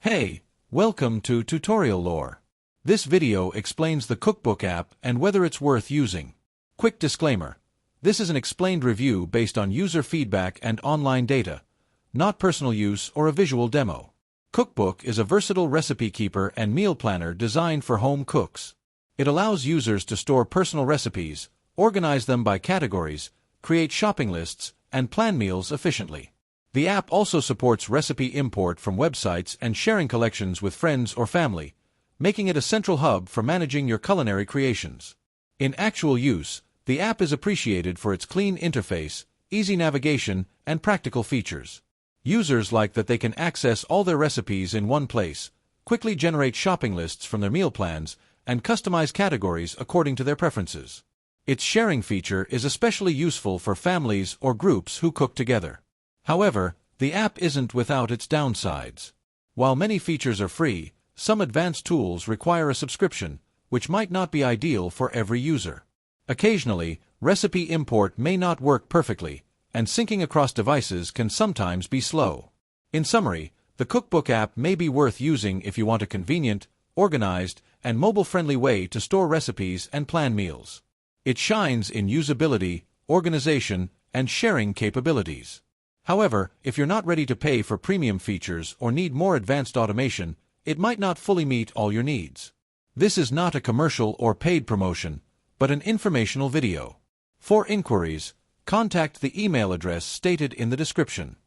Hey, welcome to Tutorial Lore. This video explains the Cookbook app and whether it's worth using. Quick disclaimer. This is an explained review based on user feedback and online data, not personal use or a visual demo. Cookbook is a versatile recipe keeper and meal planner designed for home cooks. It allows users to store personal recipes, organize them by categories, create shopping lists, and plan meals efficiently. The app also supports recipe import from websites and sharing collections with friends or family, making it a central hub for managing your culinary creations. In actual use, the app is appreciated for its clean interface, easy navigation, and practical features. Users like that they can access all their recipes in one place, quickly generate shopping lists from their meal plans, and customize categories according to their preferences. Its sharing feature is especially useful for families or groups who cook together. However, the app isn't without its downsides. While many features are free, some advanced tools require a subscription, which might not be ideal for every user. Occasionally, recipe import may not work perfectly, and syncing across devices can sometimes be slow. In summary, the Cookbook app may be worth using if you want a convenient, organized, and mobile-friendly way to store recipes and plan meals. It shines in usability, organization, and sharing capabilities. However, if you're not ready to pay for premium features or need more advanced automation, it might not fully meet all your needs. This is not a commercial or paid promotion, but an informational video. For inquiries, contact the email address stated in the description.